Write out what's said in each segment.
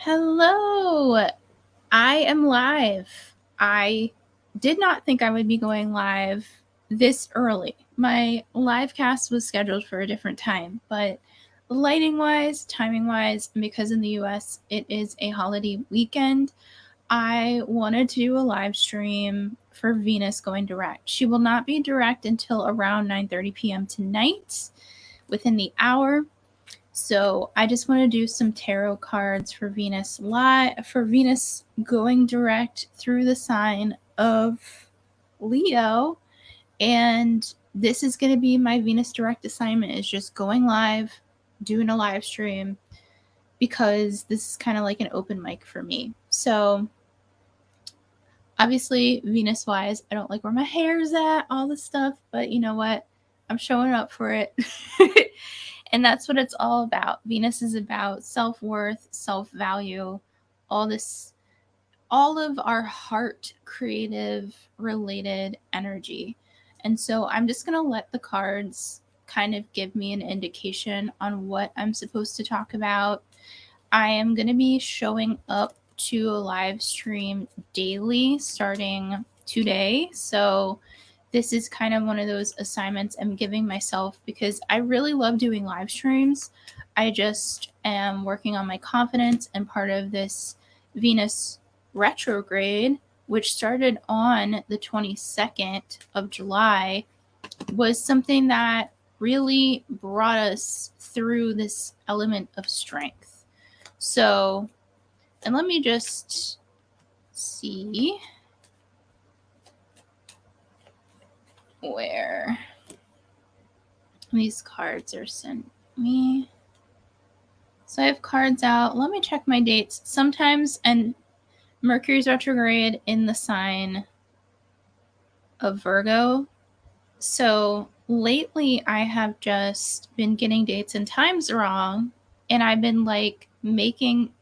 Hello, I am live. I did not think I would be going live this early. My live cast was scheduled for a different time, but lighting wise, timing wise, because in the US it is a holiday weekend, I wanted to do a live stream for Venus going direct. She will not be direct until around 9:30 p.m. tonight, within the hour. So I just want to do some tarot cards for Venus going direct through the sign of Leo. And this is going to be my Venus direct assignment, is just going live, doing a live stream, because this is kind of like an open mic for me. So obviously Venus wise, I don't like where my hair's at, all this stuff, but you know what? I'm showing up for it. And that's what it's all about. Venus is about self-worth, self-value, all of our heart creative related energy. And so I'm just going to let the cards kind of give me an indication on what I'm supposed to talk about. I am going to be showing up to a live stream daily starting today. So this is kind of one of those assignments I'm giving myself because I really love doing live streams. I just am working on my confidence, and part of this Venus retrograde, which started on the 22nd of July, was something that really brought us through this element of strength. So, and let me just see where these cards are sent me. So I have cards out. Let me check my dates. Sometimes, and Mercury's retrograde in the sign of Virgo. So lately I have just been getting dates and times wrong, and I've been like making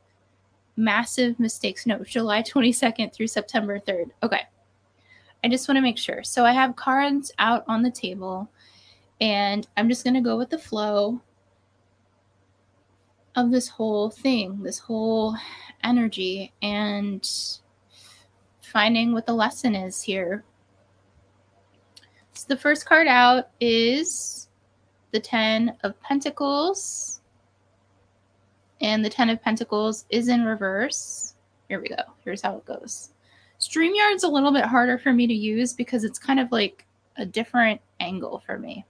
massive mistakes. No, July 22nd through September 3rd. Okay. I just want to make sure. So I have cards out on the table, and I'm just going to go with the flow of this whole thing, this whole energy, and finding what the lesson is here. So the first card out is the 10 of Pentacles, and the 10 of Pentacles is in reverse. Here we go. Here's how it goes. StreamYard's a little bit harder for me to use because it's kind of like a different angle for me.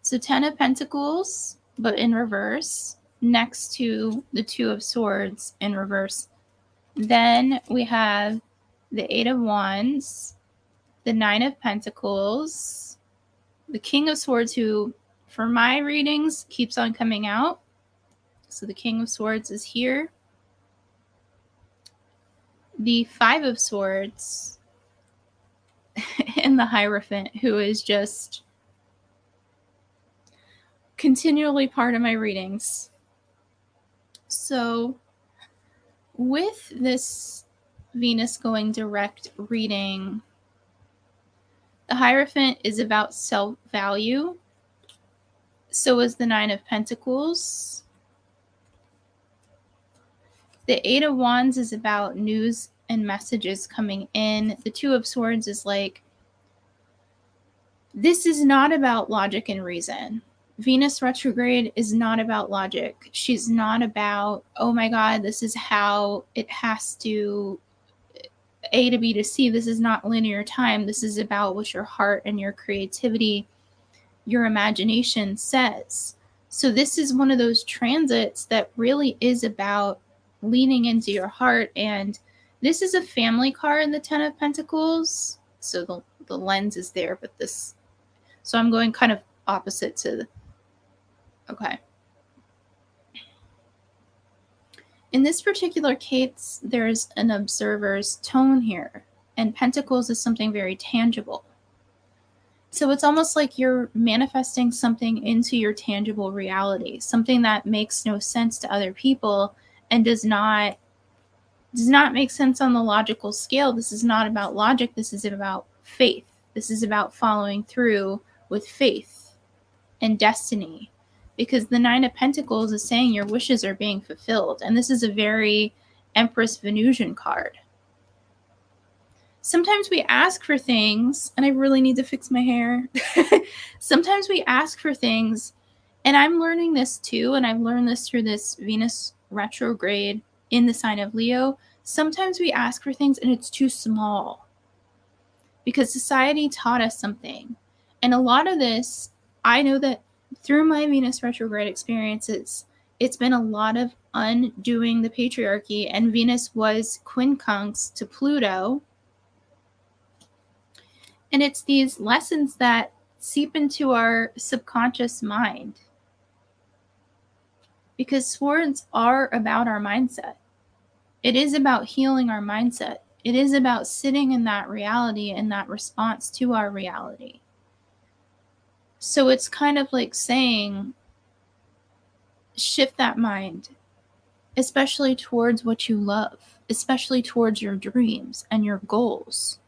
So 10 of Pentacles, but in reverse, next to the 2 of Swords in reverse. Then we have the 8 of Wands, the 9 of Pentacles, the King of Swords, who, for my readings, keeps on coming out. So the King of Swords is here. The 5 of Swords and the Hierophant, who is just continually part of my readings. So with this Venus going direct reading, the Hierophant is about self-value. So is the 9 of Pentacles. The 8 of Wands is about news and messages coming in. The 2 of Swords is like, this is not about logic and reason. Venus retrograde is not about logic. She's not about, oh my God, this is how it has to, A to B to C. This is not linear time. This is about what your heart and your creativity, your imagination says. So this is one of those transits that really is about leaning into your heart. And this is a family card, the 10 of Pentacles. So the lens is there, but this, so I'm going kind of opposite to okay. In this particular case, there's an observer's tone here, and Pentacles is something very tangible. So it's almost like you're manifesting something into your tangible reality, something that makes no sense to other people and does not make sense on the logical scale. This is not about logic. This is about faith. This is about following through with faith and destiny. because the Nine of Pentacles is saying your wishes are being fulfilled. And this is a very Empress Venusian card. Sometimes we ask for things, and I really need to fix my hair. Sometimes we ask for things, and I'm learning this too, and I've learned this through this Venus retrograde in the sign of Leo. Sometimes we ask for things and it's too small because society taught us something. And a lot of this, I know that through my Venus retrograde experiences, it's been a lot of undoing the patriarchy, and Venus was quincunx to Pluto. And it's these lessons that seep into our subconscious mind. Because swords are about our mindset. It is about healing our mindset. It is about sitting in that reality and that response to our reality. So it's kind of like saying, shift that mind, especially towards what you love, especially towards your dreams and your goals.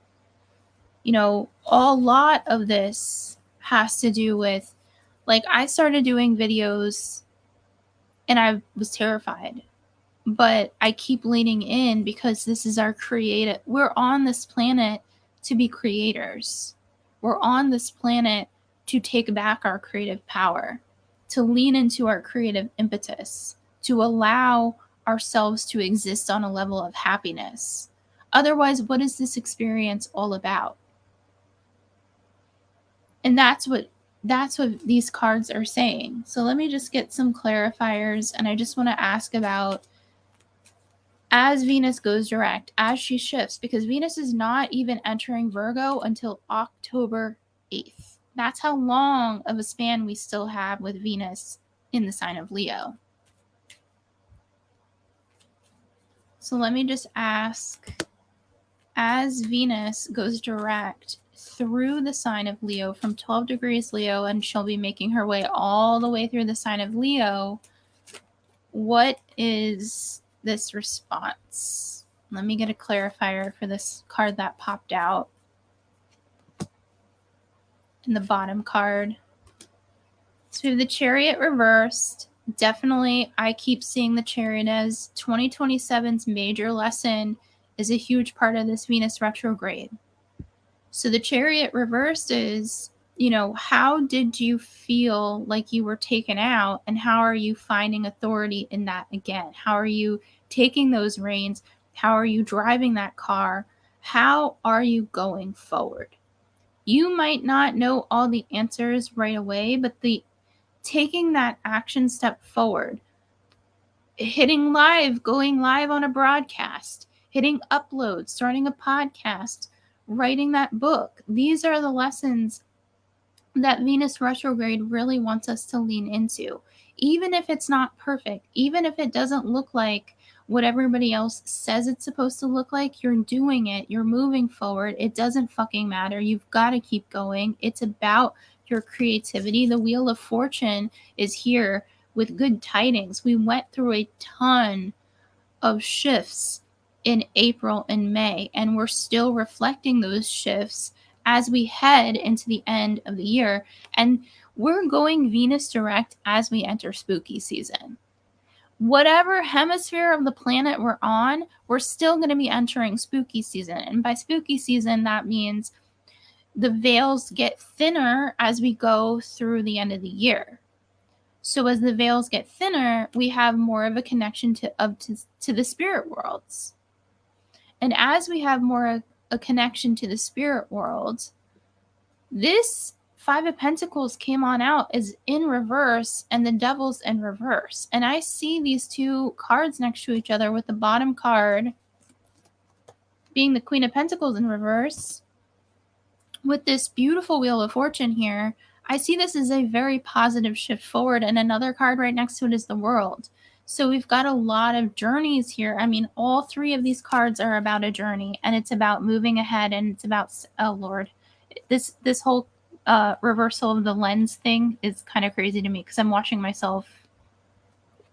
You know, a lot of this has to do with, like, I started doing videos and I was terrified, but I keep leaning in because this is our creative. We're on this planet to be creators. We're on this planet to take back our creative power, to lean into our creative impetus, to allow ourselves to exist on a level of happiness. Otherwise, what is this experience all about? And that's what these cards are saying. So let me just get some clarifiers, and I just want to ask about, as Venus goes direct, as she shifts, because Venus is not even entering Virgo until October 8th. That's how long of a span we still have with Venus in the sign of Leo. So let me just ask, as Venus goes direct through the sign of Leo from 12 degrees Leo, and she'll be making her way all the way through the sign of Leo, what is this response? Let me get a clarifier for this card that popped out in the bottom card. So we have the Chariot reversed. Definitely, I keep seeing the Chariot as 2027's major lesson is a huge part of this Venus retrograde. So the Chariot reversed is, you know, how did you feel like you were taken out, and how are you finding authority in that again? How are you taking those reins? How are you driving that car? How are you going forward? You might not know all the answers right away, but taking that action step forward, hitting live, going live on a broadcast, hitting upload, starting a podcast, writing that book. These are the lessons that Venus retrograde really wants us to lean into. Even if it's not perfect, even if it doesn't look like what everybody else says it's supposed to look like, you're doing it, you're moving forward. It doesn't fucking matter. You've got to keep going. It's about your creativity. The Wheel of Fortune is here with good tidings. We went through a ton of shifts in April and May, and we're still reflecting those shifts as we head into the end of the year. And we're going Venus direct as we enter spooky season. Whatever hemisphere of the planet we're on, we're still going to be entering spooky season. And by spooky season, that means the veils get thinner as we go through the end of the year. So as the veils get thinner, we have more of a connection to the spirit worlds. And as we have more a connection to the spirit world, this Five of Pentacles came on out as in reverse, and the Devil's in reverse. And I see these two cards next to each other, with the bottom card being the Queen of Pentacles in reverse, with this beautiful Wheel of Fortune here. I see this as a very positive shift forward, and another card right next to it is the World. So we've got a lot of journeys here. I mean, all three of these cards are about a journey, and it's about moving ahead, and it's about, oh Lord, this whole reversal of the lens thing is kind of crazy to me, because I'm watching myself,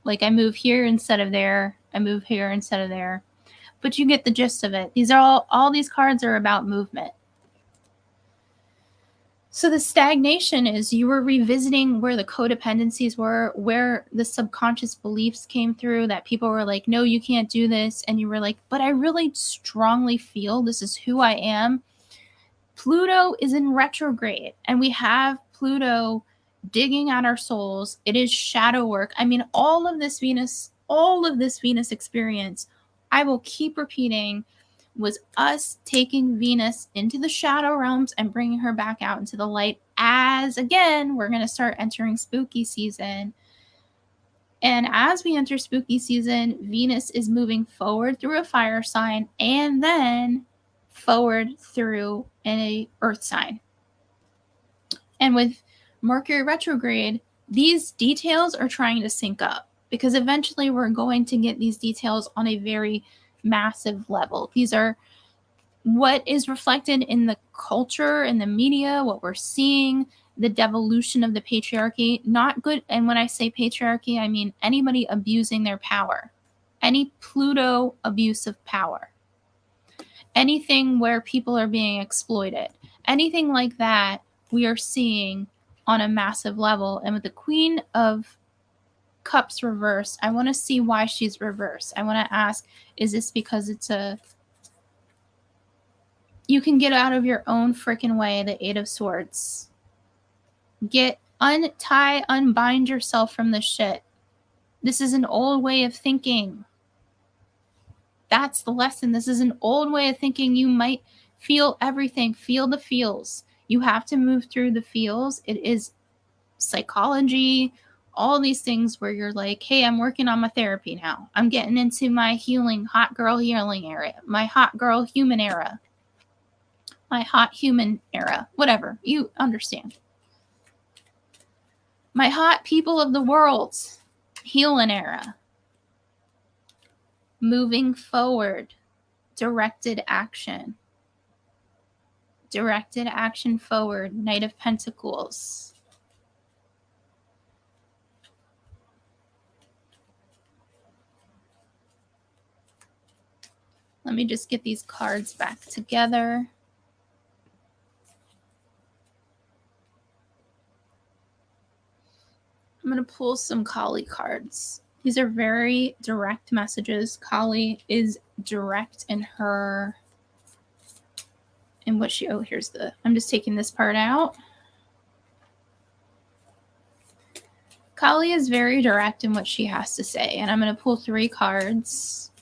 like, I move here instead of there, I move here instead of there, but you get the gist of it. These are all these cards are about movement. So the stagnation is you were revisiting where the codependencies were, where the subconscious beliefs came through, that people were like, no, you can't do this. And you were like, but I really strongly feel this is who I am. Pluto is in retrograde, and we have Pluto digging at our souls. It is shadow work. I mean, all of this Venus experience, I will keep repeating, was us taking Venus into the shadow realms and bringing her back out into the light. As again, we're going to start entering spooky season. And as we enter spooky season, Venus is moving forward through a fire sign and then forward through an earth sign. And with Mercury retrograde, these details are trying to sync up, because eventually we're going to get these details on a very massive level. These are what is reflected in the culture, in the media, what we're seeing, the devolution of the patriarchy. Not good. And when I say patriarchy, I mean anybody abusing their power, any Pluto abuse of power, anything where people are being exploited, anything like that, we are seeing on a massive level. And with the Queen of Cups reversed, I want to see why she's reversed. I want to ask, is this because it's a you can get out of your own freaking way, the Eight of Swords. Unbind yourself from this shit. This is an old way of thinking. That's the lesson. This is an old way of thinking. You might feel everything, feel the feels. You have to move through the feels. It is psychology, all these things where you're like, hey, I'm working on my therapy now. I'm getting into my healing, hot girl healing area, my hot girl human era. My hot human era, whatever, you understand. My hot people of the world healing era. Moving forward, directed action. Directed action forward, Knight of Pentacles. Let me just get these cards back together. I'm going to pull some Kali cards. These are very direct messages. Kali is direct in her, in what she, here's the, I'm just taking this part out. Kali is very direct in what she has to say. And I'm going to pull 3 cards.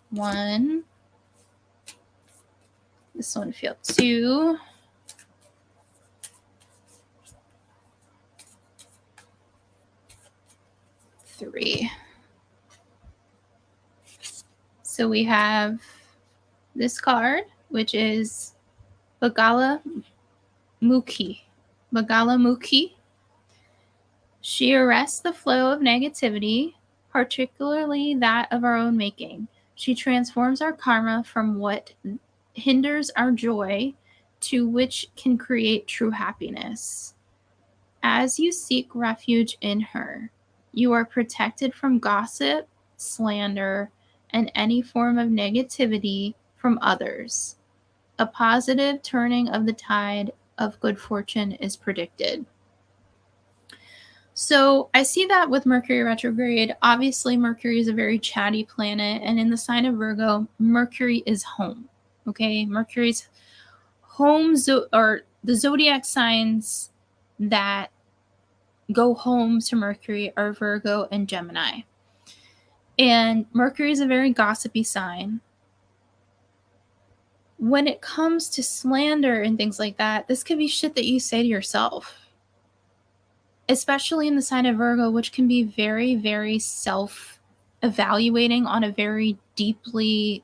1. This one feels 2. 3. So we have this card, which is Bagala Mukhi. Bagala Mukhi. She arrests the flow of negativity, particularly that of our own making. She transforms our karma from what hinders our joy to which can create true happiness. As you seek refuge in her, you are protected from gossip, slander, and any form of negativity from others. A positive turning of the tide of good fortune is predicted. So I see that with Mercury retrograde. Obviously, Mercury is a very chatty planet, and in the sign of Virgo, Mercury is home. Okay, Mercury's home, or the zodiac signs that go home to Mercury are Virgo and Gemini. And Mercury is a very gossipy sign. When it comes to slander and things like that, this could be shit that you say to yourself. Especially in the sign of Virgo, which can be very, very self-evaluating on a very deeply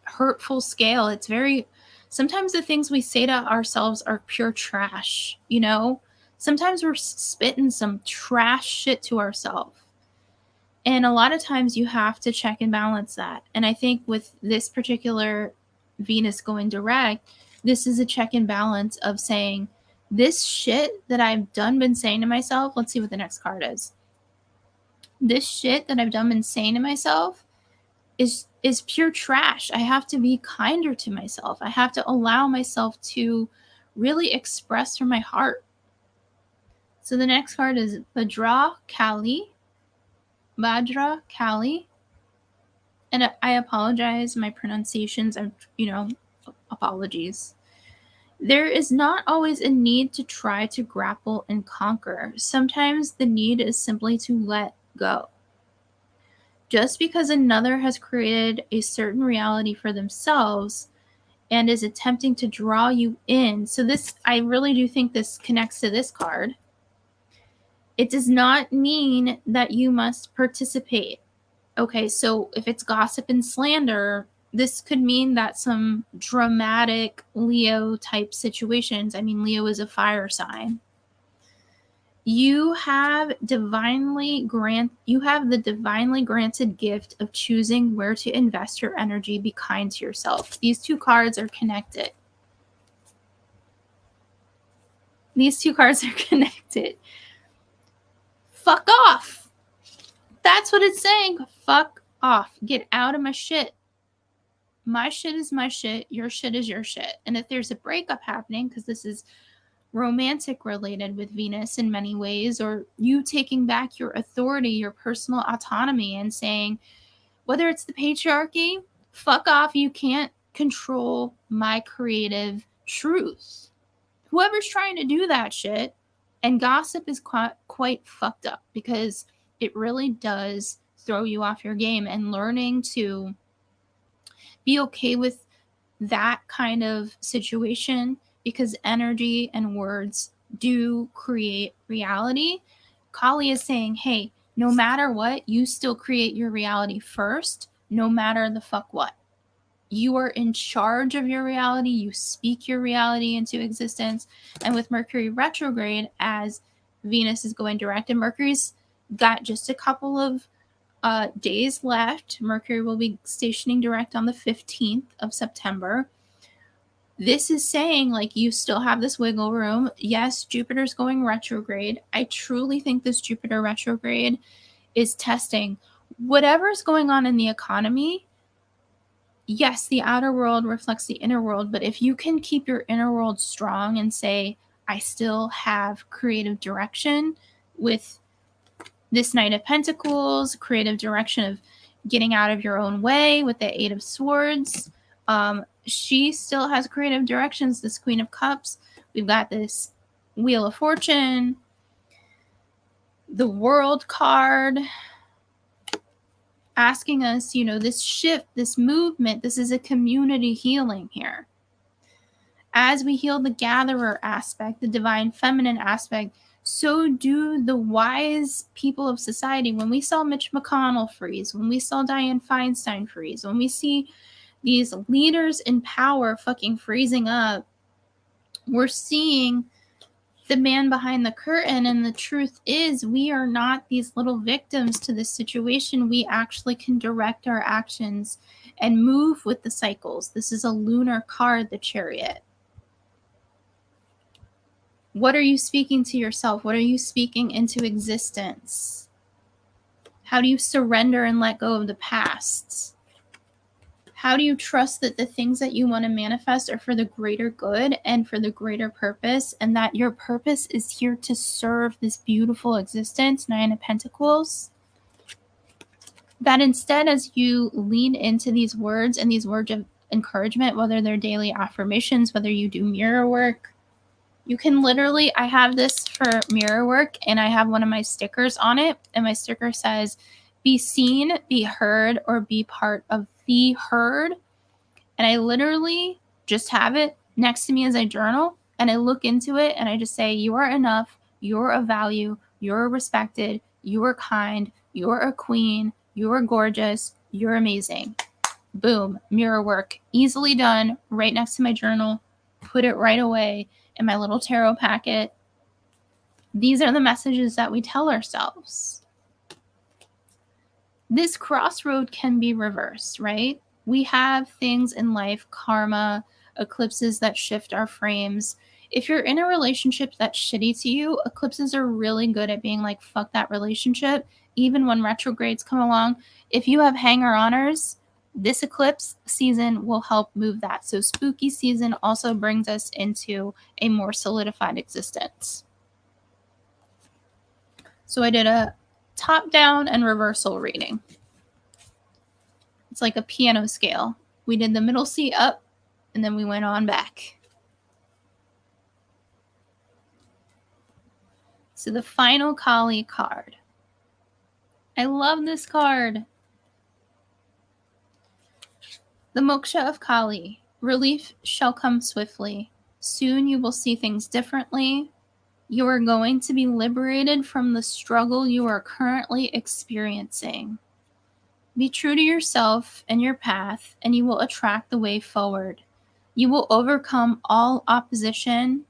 hurtful scale. It's very, sometimes the things we say to ourselves are pure trash, you know? Sometimes we're spitting some trash shit to ourselves. And a lot of times you have to check and balance that. And I think with this particular Venus going direct, this is a check and balance of saying, this shit that I've been saying to myself, let's see what the next card is. This shit that I've been saying to myself is pure trash. I have to be kinder to myself. I have to allow myself to really express from my heart. So the next card is Bhadra Kali. Bhadra Kali. And I apologize, my pronunciations are, apologies. There is not always a need to try to grapple and conquer. Sometimes the need is simply to let go. Just because another has created a certain reality for themselves and is attempting to draw you in. So this, I really do think this connects to this card. It does not mean that you must participate. Okay, so if it's gossip and slander, this could mean that some dramatic Leo type situations. I mean, Leo is a fire sign. You have the divinely granted gift of choosing where to invest your energy. Be kind to yourself. These two cards are connected. Fuck off. That's what it's saying. Fuck off. Get out of my shit. My shit is my shit. Your shit is your shit. And if there's a breakup happening, because this is romantic related with Venus in many ways, or you taking back your authority, your personal autonomy, and saying, whether it's the patriarchy, fuck off, you can't control my creative truth. Whoever's trying to do that shit, and gossip is quite fucked up, because it really does throw you off your game, and learning to be okay with that kind of situation, because energy and words do create reality. Kali is saying, hey, no matter what, you still create your reality first, no matter the fuck what. You are in charge of your reality. You speak your reality into existence. And with Mercury retrograde, as Venus is going direct, and Mercury's got just a couple of days left. Mercury will be stationing direct on the 15th of September. This is saying, like, you still have this wiggle room. Yes, Jupiter's going retrograde. I truly think this Jupiter retrograde is testing whatever's going on in the economy. Yes, the outer world reflects the inner world, but if you can keep your inner world strong and say, I still have creative direction with this Knight of Pentacles, creative direction of getting out of your own way with the Eight of Swords. She still has creative directions, this Queen of Cups. We've got this Wheel of Fortune, the World card, asking us, this shift, this movement, this is a community healing here. As we heal the gatherer aspect, the divine feminine aspect, so do the wise people of society. When we saw Mitch McConnell freeze, when we saw Dianne Feinstein freeze, when we see these leaders in power fucking freezing up, we're seeing the man behind the curtain. And the truth is, we are not these little victims to this situation. We actually can direct our actions and move with the cycles. This is a lunar card, the Chariot. What are you speaking to yourself? What are you speaking into existence? How do you surrender and let go of the past? How do you trust that the things that you want to manifest are for the greater good and for the greater purpose, and that your purpose is here to serve this beautiful existence, Nine of Pentacles? That instead, as you lean into these words and these words of encouragement, whether they're daily affirmations, whether you do mirror work, you can literally, I have this for mirror work, and I have one of my stickers on it, and my sticker says, be seen, be heard, or be part of the herd. And I literally just have it next to me as I journal, and I look into it, and I just say, you are enough, you're of value, you're respected, you are kind, you're a queen, you're gorgeous, you're amazing. Boom, mirror work, easily done, right next to my journal, put it right away in my little tarot packet. These are the messages that we tell ourselves. This crossroad can be reversed, right? We have things in life, karma, eclipses that shift our frames. If you're in a relationship that's shitty to you, eclipses are really good at being like, fuck that relationship. Even when retrogrades come along, if you have hanger-oners, This eclipse season will help move that. So spooky season also brings us into a more solidified existence. So I did a top down and reversal reading. It's like a piano scale. We did the middle C up and then we went on back. So the final Kali card. I love this card. The Moksha of Kali. Relief shall come swiftly. Soon you will see things differently. You are going to be liberated from the struggle you are currently experiencing. Be true to yourself and your path, and you will attract the way forward. You will overcome all opposition,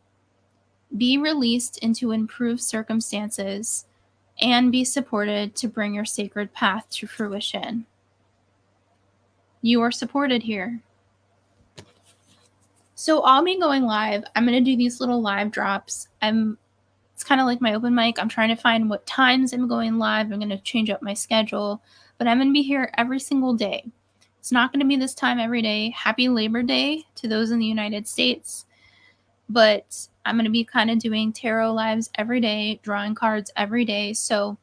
be released into improved circumstances, and be supported to bring your sacred path to fruition. You are supported here. So I'll be going live. I'm going to do these little live drops. It's kind of like my open mic. I'm trying to find what times I'm going live. I'm going to change up my schedule, but I'm going to be here every single day. It's not going to be this time every day. Happy Labor Day to those in the United States. But I'm going to be kind of doing tarot lives every day, drawing cards every day. So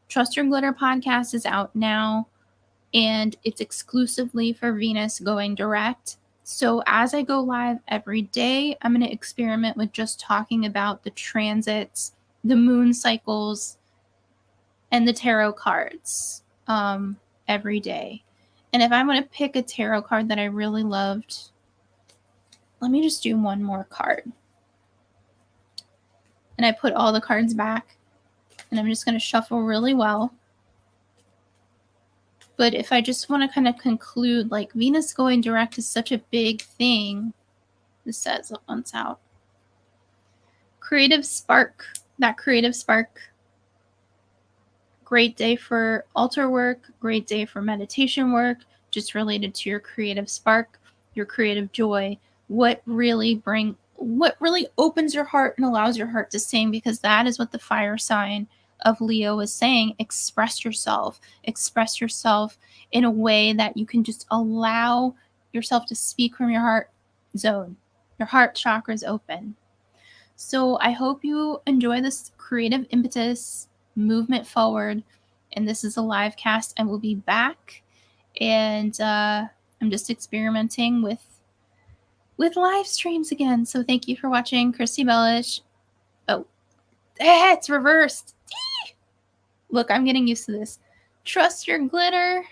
Trust Your Glitter podcast is out now, and it's exclusively for Venus going direct. So as I go live every day, I'm going to experiment with just talking about the transits, the moon cycles, and the tarot cards every day. And if I'm going to pick a tarot card that I really loved, let me just do one more card. And I put all the cards back, and I'm just going to shuffle really well. But if I just want to kind of conclude, like Venus going direct is such a big thing. This says once out. Creative spark. That creative spark. Great day for altar work. Great day for meditation work. Just related to your creative spark, your creative joy. What really opens your heart and allows your heart to sing, because that is what the fire sign of Leo is saying. Express yourself in a way that you can just allow yourself to speak from your heart zone. Your heart chakra is open. So I hope you enjoy this creative impetus movement forward. And this is a live cast, and we'll be back. And I'm just experimenting with live streams again. So thank you for watching. Kristy Belich. Oh, it's reversed. Look, I'm getting used to this. Trust Your Glitter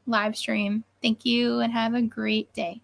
live stream. Thank you and have a great day.